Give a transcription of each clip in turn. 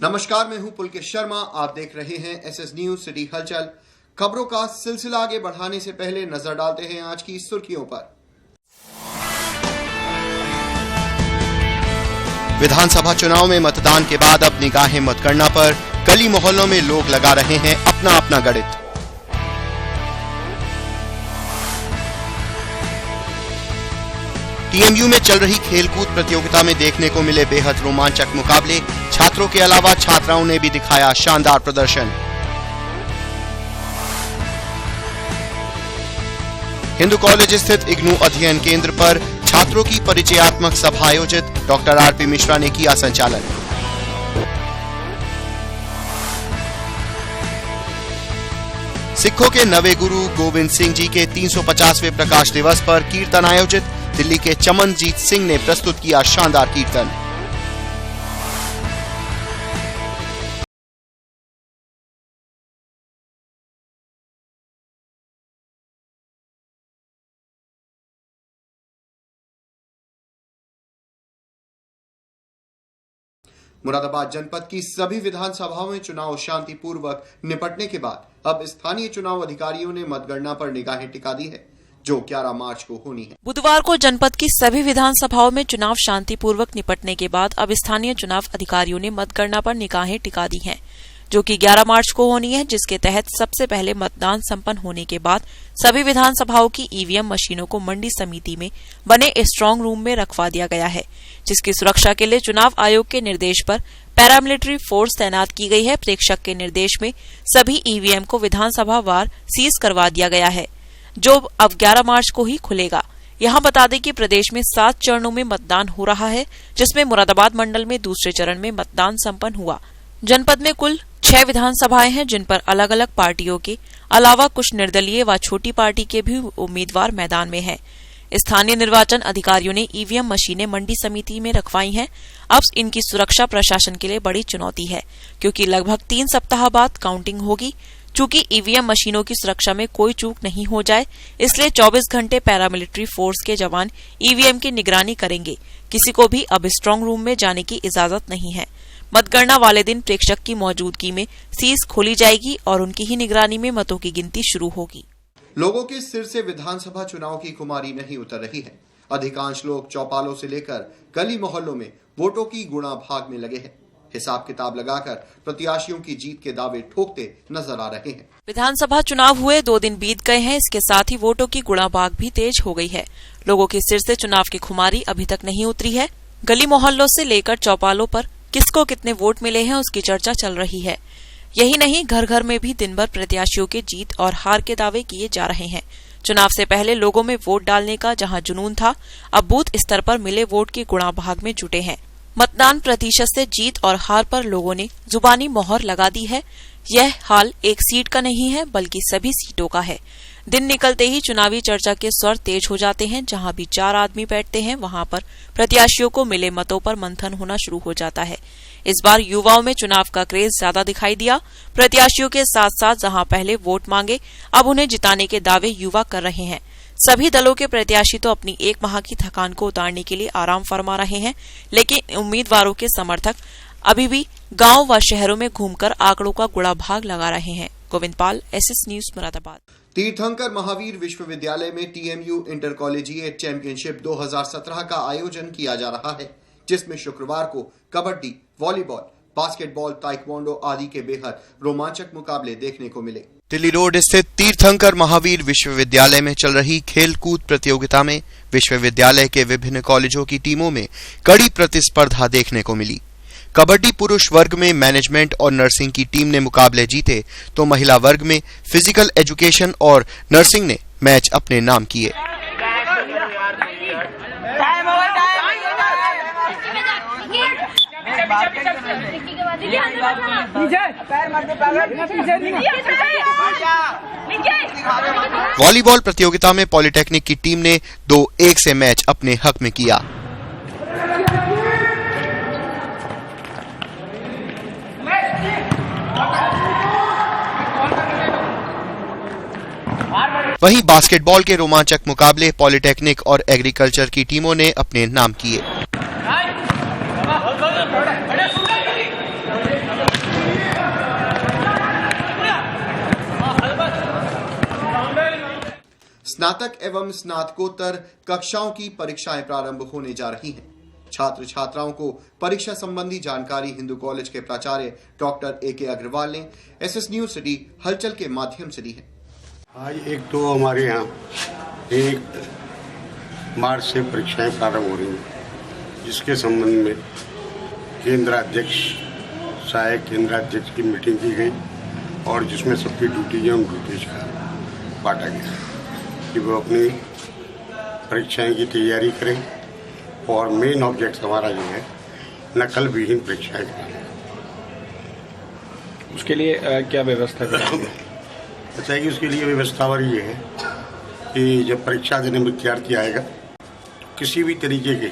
नमस्कार, मैं हूं पुलकेश शर्मा। आप देख रहे हैं एसएस न्यूज सिटी हलचल। खबरों का सिलसिला आगे बढ़ाने से पहले नजर डालते हैं आज की सुर्खियों पर। विधानसभा चुनाव में मतदान के बाद अब निगाहें मतगणना पर। गली मोहल्लों में लोग लगा रहे हैं अपना अपना गणित। टीएमयू में चल रही खेलकूद प्रतियोगिता में देखने को मिले बेहद रोमांचक मुकाबले। छात्रों के अलावा छात्राओं ने भी दिखाया शानदार प्रदर्शन। हिंदू कॉलेज स्थित इग्नू अध्ययन केंद्र पर छात्रों की परिचयात्मक सभा आयोजित। डॉक्टर आरपी मिश्रा ने किया संचालन। सिखों के नवे गुरु गोविंद सिंह जी के 350वें प्रकाश दिवस पर कीर्तन आयोजित। दिल्ली के चमनजीत सिंह ने प्रस्तुत किया शानदार कीर्तन। मुरादाबाद जनपद की सभी विधानसभाओं में चुनाव शांतिपूर्वक निपटने के बाद अब स्थानीय चुनाव अधिकारियों ने मतगणना पर निगाहें टिका दी है, जो 11 मार्च को होनी है। बुधवार को जनपद की सभी विधानसभाओं में चुनाव शांतिपूर्वक निपटने के बाद अब स्थानीय चुनाव अधिकारियों ने मतगणना पर निगाहें टिका दी हैं, जो कि 11 मार्च को होनी है, जिसके तहत सबसे पहले मतदान संपन्न होने के बाद सभी विधानसभाओं की ईवीएम मशीनों को मंडी समिति में बने स्ट्रांग रूम में रखवा दिया गया है, जिसकी सुरक्षा के लिए चुनाव आयोग के निर्देश पर पैरामिलिट्री फोर्स तैनात की गई है। प्रेक्षक के निर्देश में सभी ईवीएम को विधानसभा वार सीज करवा दिया गया है, जो अब 11 मार्च को ही खुलेगा। यहाँ बता दें कि प्रदेश में 7 चरणों में मतदान हो रहा है, जिसमें मुरादाबाद मंडल में दूसरे चरण में मतदान संपन्न हुआ। जनपद में कुल 6 विधानसभाएं हैं, जिन पर अलग अलग पार्टियों के अलावा कुछ निर्दलीय व छोटी पार्टी के भी उम्मीदवार मैदान में हैं। स्थानीय निर्वाचन अधिकारियों ने ईवीएम मशीनें मंडी समिति में रखवाई हैं। अब इनकी सुरक्षा प्रशासन के लिए बड़ी चुनौती है, क्योंकि लगभग 3 सप्ताह बाद काउंटिंग होगी। चूंकि ईवीएम मशीनों की सुरक्षा में कोई चूक नहीं हो जाए, इसलिए 24 घंटे पैरामिलिट्री फोर्स के जवान ईवीएम की निगरानी करेंगे। किसी को भी अब स्ट्रांग रूम में जाने की इजाजत नहीं है। मतगणना वाले दिन प्रेक्षक की मौजूदगी में सीज खोली जाएगी और उनकी ही निगरानी में मतों की गिनती शुरू होगी। लोगों के सिर से विधानसभा चुनाव की खुमारी नहीं उतर रही है। अधिकांश लोग चौपालों से लेकर गली मोहल्लों में वोटों की गुणा भाग में लगे हैं। हिसाब किताब लगाकर प्रत्याशियों की जीत के दावे ठोकते नजर आ रहे हैं। विधानसभा चुनाव हुए 2 दिन बीत गए हैं, इसके साथ ही वोटों की गुणा भाग भी तेज हो गई है। लोगों के सिर से चुनाव की खुमारी अभी तक नहीं उतरी है। गली मोहल्लों से लेकर चौपालों पर किसको कितने वोट मिले हैं, उसकी चर्चा चल रही है। यही नहीं, घर घर में भी दिन भर प्रत्याशियों के जीत और हार के दावे किए जा रहे हैं। चुनाव से पहले लोगों में वोट डालने का जहां जुनून था, अब बूथ स्तर पर मिले वोट की गुणा भाग में जुटे हैं। मतदान प्रतिशत से जीत और हार पर लोगों ने जुबानी मोहर लगा दी है। यह हाल एक सीट का नहीं है, बल्कि सभी सीटों का है। दिन निकलते ही चुनावी चर्चा के स्वर तेज हो जाते हैं। जहां भी 4 आदमी बैठते हैं, वहां पर प्रत्याशियों को मिले मतों पर मंथन होना शुरू हो जाता है। इस बार युवाओं में चुनाव का क्रेज ज्यादा दिखाई दिया। प्रत्याशियों के साथ साथ जहां पहले वोट मांगे, अब उन्हें जिताने के दावे युवा कर रहे हैं। सभी दलों के प्रत्याशी तो अपनी 1 माह की थकान को उतारने के लिए आराम फरमा रहे हैं, लेकिन उम्मीदवारों के समर्थक अभी भी गांव व शहरों में घूमकर आंकड़ों का गुणा भाग लगा रहे हैं। गोविंद पाल, एसएस न्यूज, मुरादाबाद। तीर्थंकर महावीर विश्वविद्यालय में टीएमयू इंटर कॉलेजिएट चैंपियनशिप 2017 का आयोजन किया जा रहा है, जिसमें शुक्रवार को कबड्डी, वॉलीबॉल, बास्केटबॉल, ताइक्वांडो आदि के बेहद रोमांचक मुकाबले देखने को मिले। दिल्ली रोड स्थित तीर्थंकर महावीर विश्वविद्यालय में चल रही खेलकूद प्रतियोगिता में विश्वविद्यालय के विभिन्न कॉलेजों की टीमों में कड़ी प्रतिस्पर्धा देखने को मिली। कबड्डी पुरुष वर्ग में मैनेजमेंट और नर्सिंग की टीम ने मुकाबले जीते, तो महिला वर्ग में फिजिकल एजुकेशन और नर्सिंग ने मैच अपने नाम किए। वॉलीबॉल प्रतियोगिता में पॉलिटेक्निक की टीम ने 2-1 से मैच अपने हक में किया। वहीं बास्केटबॉल के रोमांचक मुकाबले पॉलिटेक्निक और एग्रीकल्चर की टीमों ने अपने नाम किए। स्नातक एवं स्नातकोत्तर कक्षाओं की परीक्षाएं प्रारंभ होने जा रही हैं। छात्र छात्राओं को परीक्षा संबंधी जानकारी हिंदू कॉलेज के प्राचार्य डॉक्टर ए.के. अग्रवाल ने SS न्यूज सिटी हलचल के माध्यम से दी है। आज एक तो हमारे यहाँ 1 मार्च से परीक्षाएं प्रारंभ हो रही हैं, जिसके संबंध में केंद्राध्यक्ष सहायक केंद्राध्यक्ष की मीटिंग की गई और जिसमें सबकी ड्यूटी एवं ड्यूटीज का बांटा गया कि वो अपनी परीक्षाएं की तैयारी करें और मेन ऑब्जेक्ट हमारा ये है नकल विहीन परीक्षाएं कराना। उसके लिए क्या व्यवस्था करेंगे? अच्छा कि उसके लिए व्यवस्था और ये है कि जब परीक्षा देने विद्यार्थी आएगा किसी भी तरीके के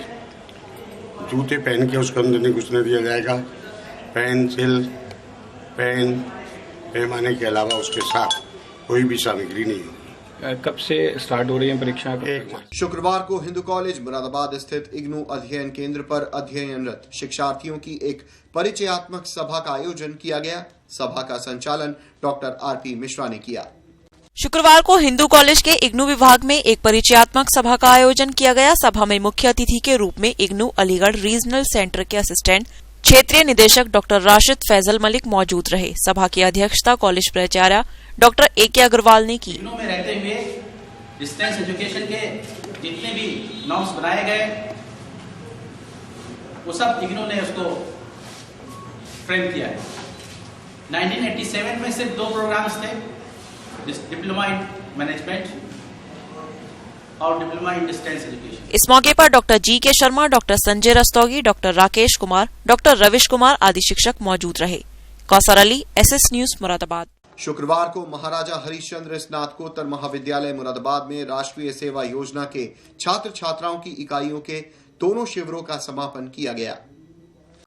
जूते पहन के उसके अंदर नहीं घुसने दिया जाएगा। पेंसिल, पेन, पैमाने के अलावा उसके साथ कोई भी सामग्री नहीं होगी। कब से स्टार्ट हो रही है परीक्षा? 1 मार्च। शुक्रवार को हिंदू कॉलेज मुरादाबाद स्थित इग्नू अध्ययन केंद्र पर अध्ययनरत शिक्षार्थियों की एक परिचयात्मक सभा का आयोजन किया गया। सभा का संचालन डॉक्टर R.P. मिश्रा ने किया। शुक्रवार को हिंदू कॉलेज के इग्नू विभाग में एक परिचयात्मक सभा का आयोजन किया गया। सभा में मुख्य अतिथि के रूप में इग्नू अलीगढ़ रीजनल सेंटर के असिस्टेंट क्षेत्रीय निदेशक डॉक्टर राशिद फैजल मलिक मौजूद रहे। सभा की अध्यक्षता कॉलेज प्राचार्य डॉक्टर ए.के. अग्रवाल ने की। इग्नू में रहते हुए डिस्टेंस एजुकेशन के जितने भी नॉर्म्स बनाए गए वो सब इग्नू ने उसको फ्रेम किया है। 1987 में सिर्फ 2 प्रोग्राम्स थे, डिप्लोमा इन मैनेजमेंट और डिप्लोमा इन डिस्टेंस एजुकेशन। इस मौके पर doctor G K. Sharma, doctor Sanjay Rastogi, doctor Rakesh Kumar, doctor Ravish Kumar आदि शिक्षक मौजूद रहे। Kausar Ali, SS news Moradabad. शुक्रवार को महाराजा हरिश्चंद्र स्नातकोत्तर महाविद्यालय मुरादाबाद में राष्ट्रीय सेवा योजना के छात्र छात्राओं की इकाइयों के दोनों शिविरों का समापन किया गया।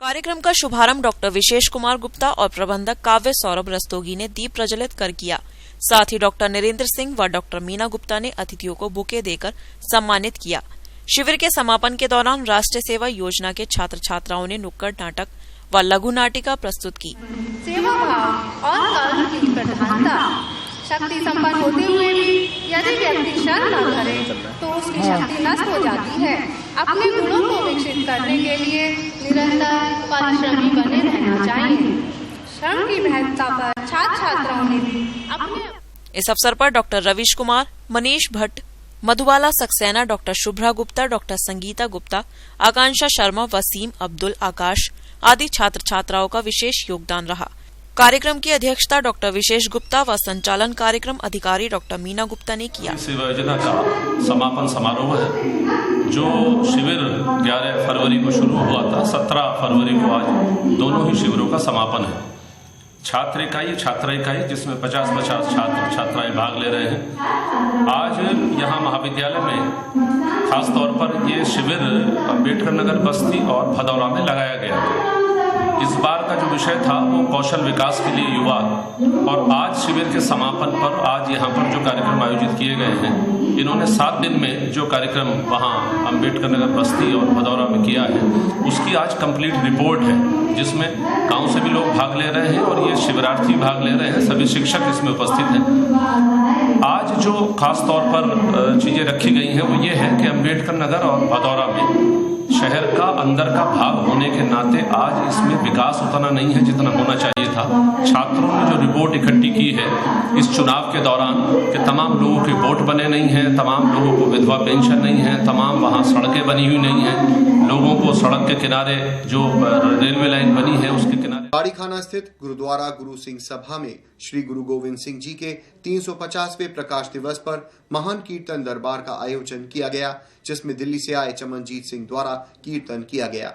कार्यक्रम का शुभारंभ डॉक्टर विशेष कुमार गुप्ता और प्रबंधक काव्य सौरभ रस्तोगी ने दीप प्रज्वलित कर किया। साथ ही डॉक्टर नरेंद्र सिंह व डॉक्टर मीना गुप्ता ने अतिथियों को बुके देकर सम्मानित किया। शिविर के समापन के दौरान राष्ट्रीय सेवा योजना के छात्र छात्राओं ने नुक्कड़ नाटक व लघु नाटिका प्रस्तुत की। सेवा भाव और कर्म की प्रधानता शक्ति संपन्न होते हुए भी यदि व्यक्ति शर्म न करे तो उसकी शक्ति नष्ट हो जाती है। अपने गुणों को विकसित करने के लिए निरंतर परिश्रमी बने रहना चाहिए। शर्म की महत्ता पर छात्र छात्राओं ने भी अपने इस अवसर पर doctor Ravish Kumar, Manish Bhatt, Madhubala Saxena, doctor Shubhra Gupta, doctor Sangeeta Gupta, आकांक्षा शर्मा, वसीम अब्दुल, आकाश आदि छात्र छात्राओं का विशेष योगदान रहा। कार्यक्रम की अध्यक्षता डॉक्टर विशेष गुप्ता व संचालन कार्यक्रम अधिकारी डॉक्टर मीना गुप्ता ने किया। सेवा योजना का समापन समारोह है जो शिविर 11 फरवरी को शुरू हुआ था। 17 फरवरी को आज दोनों ही शिविरों का समापन है। छात्र इकाई, छात्रा इकाई जिसमें 50-50 छात्र छात्राएं भाग ले रहे हैं। आज यहाँ महाविद्यालय में खास तौर पर ये शिविर अम्बेडकर नगर बस्ती और भदौरा में लगाया गया। इस बार का जो विषय था वो कौशल विकास के लिए युवा, और आज शिविर के समापन पर आज यहाँ पर जो कार्यक्रम आयोजित किए गए हैं, इन्होंने 7 दिन में जो कार्यक्रम वहाँ अम्बेडकर नगर बस्ती और भदौरा में किया है उसकी आज कंप्लीट रिपोर्ट है, जिसमें गांव से भी लोग भाग ले रहे हैं और ये शिविरार्थी भाग ले रहे हैं। सभी शिक्षक इसमें उपस्थित हैं। आज जो खास तौर पर चीजें रखी गई हैं वो ये है कि अम्बेडकर नगर और भदौरा में शहर का अंदर का भाग होने के नाते आज इसमें विकास उतना नहीं है जितना होना चाहिए था। छात्रों ने जो रिपोर्ट इकट्ठी की है इस चुनाव के दौरान कि तमाम लोगों के वोट बने नहीं हैं, तमाम लोगों को विधवा पेंशन नहीं है, तमाम वहाँ सड़कें बनी हुई नहीं हैं, लोगों को सड़क के किनारे जो रेलवे लाइन बनी है उसके किनारे। बाड़ीखाना स्थित गुरुद्वारा गुरु सिंह सभा में श्री गुरु गोविंद सिंह जी के 350वें प्रकाश दिवस पर महान कीर्तन दरबार का आयोजन किया गया, जिसमें दिल्ली से आए चमनजीत सिंह द्वारा कीर्तन किया गया।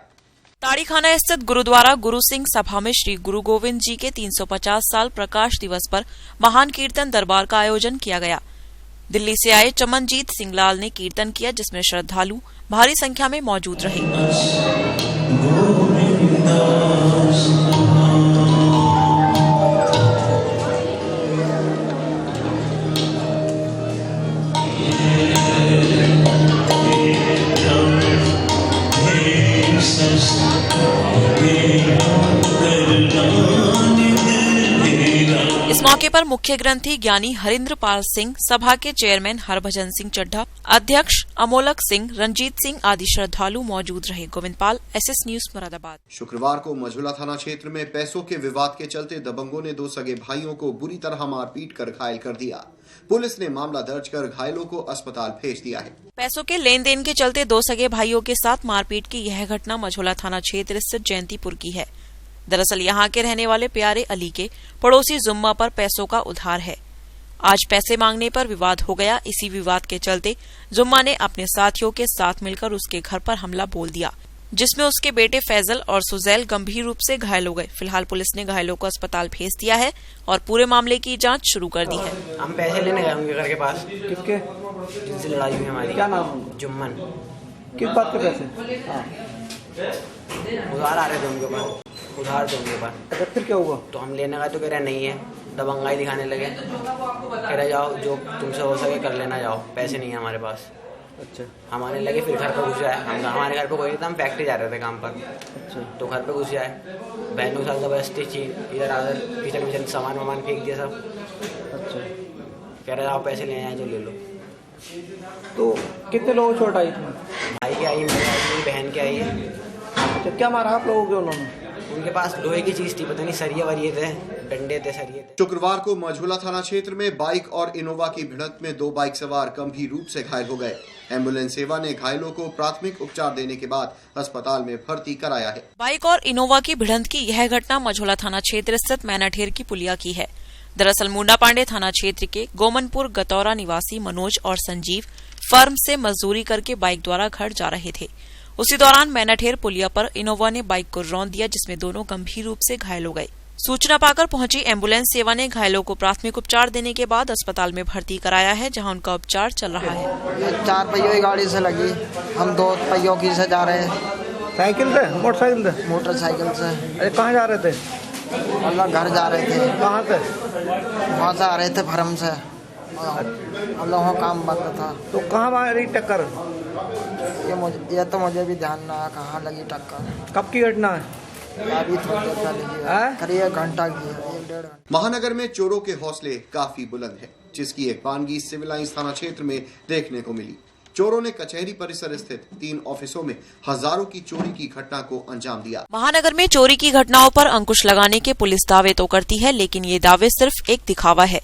ताड़ीखाना स्थित गुरुद्वारा गुरु सिंह सभा में श्री गुरु गोविंद जी के 350 साल प्रकाश दिवस पर महान कीर्तन दरबार का आयोजन किया गया। दिल्ली से आए चमनजीत सिंह लाल ने कीर्तन किया, जिसमें श्रद्धालु भारी संख्या में मौजूद रहे। इस मौके मौके पर मुख्य ग्रंथी ज्ञानी हरिंद्र पाल सिंह, सभा के चेयरमैन हरभजन सिंह चड्ढा, अध्यक्ष अमोलक सिंह, रंजीत सिंह आदि श्रद्धालु मौजूद रहे। Govindpal, SS news, Moradabad. शुक्रवार को मझौला थाना क्षेत्र में पैसों के विवाद के चलते दबंगों ने 2 सगे भाइयों को बुरी तरह मारपीट कर घायल कर दिया। पुलिस ने मामला दर्ज कर घायलों को अस्पताल भेज दिया है। पैसों के लेन देन के चलते 2 सगे भाइयों के साथ मारपीट की यह घटना मझौला थाना क्षेत्र स्थित जयंतीपुर की है। दरअसल यहां के रहने वाले प्यारे अली के पड़ोसी जुम्मा पर पैसों का उधार है। आज पैसे मांगने पर विवाद हो गया। इसी विवाद के चलते जुम्मा ने अपने साथियों के साथ मिलकर उसके घर पर हमला बोल दिया, जिसमें उसके बेटे फैजल और सुजैल गंभीर रूप से घायल हो गए। फिलहाल पुलिस ने घायलों को अस्पताल भेज दिया है और पूरे मामले की जांच शुरू कर दी है। हम पैसे लेने गए उनके घर के पास। किसके? जिनसे लड़ाई हुई हमारी। क्या नाम? जुम्मन। किस बात के पैसे? उधार आ रहे थे उनके पास, उधार थे उनके पास। अच्छा, फिर क्या हुआ? तो हम लेने गए तो कह रहे नहीं है, दबंगाई दिखाने लगे। कह रहे जाओ जो तुमसे हो सके कर लेना, जाओ, पैसे नहीं है हमारे पास। अच्छा, हमारे लगे। फिर घर पर घुस जाए। हमारे घर पर कोई नहीं था, हम फैक्ट्री जा रहे थे काम पर। अच्छा, तो घर पर घुस जाए, बहनों के साथ जबरदस्ती चीज इधर आधर किचन विचन सामान वामान फेंक दिया सब। अच्छा, कह रहे आओ पैसे ले आए जो ले लो। तो कितने लोगों को चोट आई थी? भाई की आई, मेरी बहन की आई है। अच्छा, क्या मारा आप लोगों के उन्होंने? उनके पास लोहे की चीज थी, पता नहीं सरिये वरिये थे, डंडे थे, सरिये थे। शुक्रवार को मझौला थाना क्षेत्र में बाइक और इनोवा की भिड़ंत में 2 बाइक सवार गंभीर रूप से घायल हो गए। एम्बुलेंस सेवा ने घायलों को प्राथमिक उपचार देने के बाद अस्पताल में भर्ती कराया है। बाइक और इनोवा की भिड़ंत की यह घटना मझौला थाना क्षेत्र स्थित मैनाठेर की पुलिया की है। दरअसल मुंडा पांडे थाना क्षेत्र के गोमनपुर गतौरा निवासी मनोज और संजीव फर्म से मजदूरी करके बाइक द्वारा घर जा रहे थे। उसी दौरान मैनाठेर पुलिया पर इनोवा ने बाइक को रौंद दिया, जिसमें दोनों गंभीर रूप से घायल हो गए। सूचना पाकर पहुंची एम्बुलेंस सेवा ने घायलों को प्राथमिक उपचार देने के बाद अस्पताल में भर्ती कराया है, जहां उनका उपचार चल रहा है। ये 4 पहियों की गाड़ी से लगी, हम 2 पहियों की से जा रहे हैं। साइकिल से? मोटरसाइकिल से? मोटरसाइकिल से। अरे कहाँ जा रहे थे? अल्लाह घर जा रहे थे। कहाँ से? वहाँ से आ रहे थे फर्म से। अल्लाह काम बंद था। तो कहाँ मारी टक्कर? ये तो मुझे भी ध्यान ना कहाँ लगी टक्कर। कब की घटना है? अभी थोड़ी देर पहले, करीब 1 घंटा की है, 1-1.5 घंटा। महानगर में चोरों के हौसले काफी बुलंद है, जिसकी एक बानगी सिविल लाइंस थाना क्षेत्र में देखने को मिली। चोरों ने कचहरी परिसर स्थित 3 ऑफिसों में हजारों की चोरी की घटना को अंजाम दिया। महानगर में चोरी की घटनाओं पर अंकुश लगाने के पुलिस दावे तो करती है, लेकिन ये दावे सिर्फ एक दिखावा है।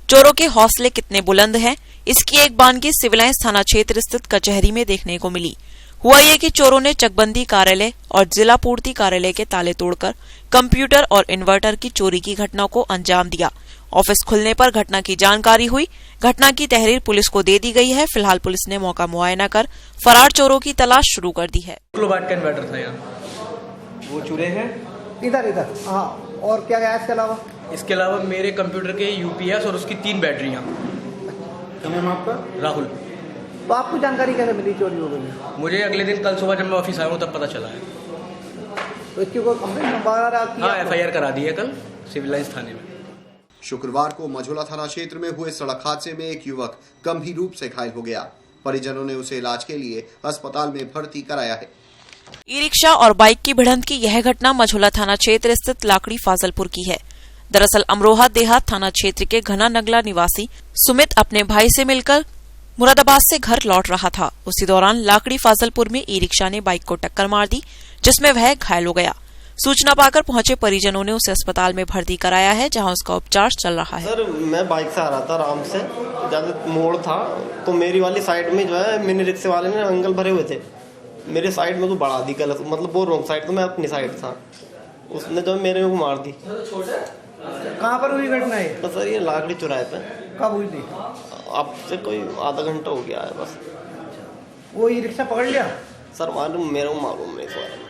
चोरों के हौसले कितने बुलंद हैं, इसकी एक बानगी सिविल लाइंस थाना क्षेत्र स्थित कचहरी में देखने को मिली। हुआ ये कि चोरों ने चकबंदी कार्यालय और जिला पूर्ति कार्यालय के ताले तोड़कर कंप्यूटर और इन्वर्टर की चोरी की घटना को अंजाम दिया। ऑफिस खुलने पर घटना की जानकारी हुई। घटना की तहरीर पुलिस को दे दी गई है। फिलहाल पुलिस ने मौका मुआयना कर फरार चोरों की तलाश शुरू कर दी है। किलोवाट का इन्वर्टर था यहाँ, वो चुरे हैं। इधर? हाँ, और क्या गया इसके अलावा? इसके अलावा मेरे कंप्यूटर के UPS और उसकी 3 बैटरियाँ। क्या नाम आपका? राहुल। तो आपको जानकारी कैसे मिली चोरी हो गई? मुझे अगले दिन कल सुबह जब मैं ऑफिस आया हूँ तब पता चला है। तो इसकी कोई कंप्लेंट वगैरह की? हाँ, FIR करा दी है कल सिविल लाइंस थाने में। शुक्रवार को मझौला थाना क्षेत्र में हुए सड़क हादसे में एक युवक गंभीर रूप से घायल हो गया। परिजनों ने उसे इलाज के लिए अस्पताल में भर्ती कराया है। ई रिक्शा और बाइक की भिड़ंत की यह घटना मझौला थाना क्षेत्र स्थित लाकड़ी फाजलपुर की है। दरअसल अमरोहा देहात थाना क्षेत्र के घना नगला निवासी सुमित अपने भाई से मिलकर मुरादाबाद से घर लौट रहा था। उसी दौरान लाकड़ी फाजलपुर में ई रिक्शा ने बाइक को टक्कर मार दी, जिसमें वह घायल हो गया। सूचना पाकर पहुंचे परिजनों ने उसे अस्पताल में भर्ती कराया है, जहां उसका उपचार चल रहा है। सर, मैं बाइक से आ रहा था आराम से, ज्यादा मोड़ था तो मेरी वाली साइड में जो है मिनी रिक्शे वाले ने एंगल भरे हुए थे, मेरे साइड में तो बढ़ा दी गलत, मतलब वो रॉन्ग साइड, तो मैं अपनी साइड था, उसने जो मेरे को मार दी। कहाँ पर हुई घटना है? तो सर ये लाकड़ी चौराहे पे। कब हुई थी? अब से कोई आधा घंटा हो गया है बस। वो ई रिक्शा पकड़ लिया? सर मालूम, मेरे को मालूम नहीं इस बारे में।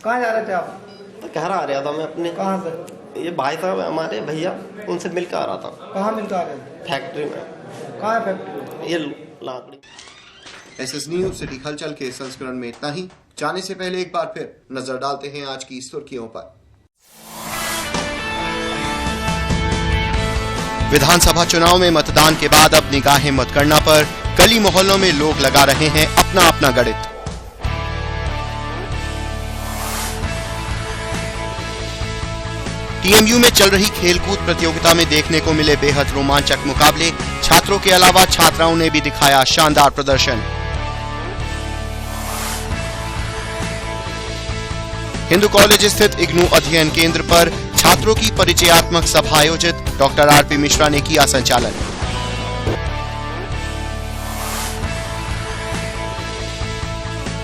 कहाँ जा रहे थे आप? तो घर आ रहा था मैं अपने। कहाँ से? ये भाई साहब हमारे भैया, उनसे मिलकर आ रहा था। कहाँ मिलकर आ रहे थे? फैक्ट्री में। कहाँ है फैक्ट्री? ये लाकड़ी। SS न्यूज सिटी हलचल के संस्करण में इतना ही। जाने से पहले एक बार फिर नजर डालते हैं आज की सुर्खियों पर। विधानसभा चुनाव में मतदान के बाद अब निगाहें मतगणना पर। गली मोहल्लों में लोग लगा रहे हैं अपना अपना गणित। टीएमयू में चल रही खेलकूद प्रतियोगिता में देखने को मिले बेहद रोमांचक मुकाबले। छात्रों के अलावा छात्राओं ने भी दिखाया शानदार प्रदर्शन। हिंदू कॉलेज स्थित इग्नू अध्ययन केंद्र पर छात्रों की परिचयात्मक सभा आयोजित। डॉक्टर आरपी मिश्रा ने किया संचालन।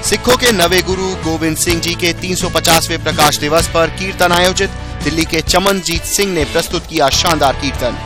सिखों के नवे गुरु गोविंद सिंह जी के 350वें प्रकाश दिवस पर कीर्तन आयोजित। दिल्ली के चमनजीत सिंह ने प्रस्तुत किया शानदार कीर्तन।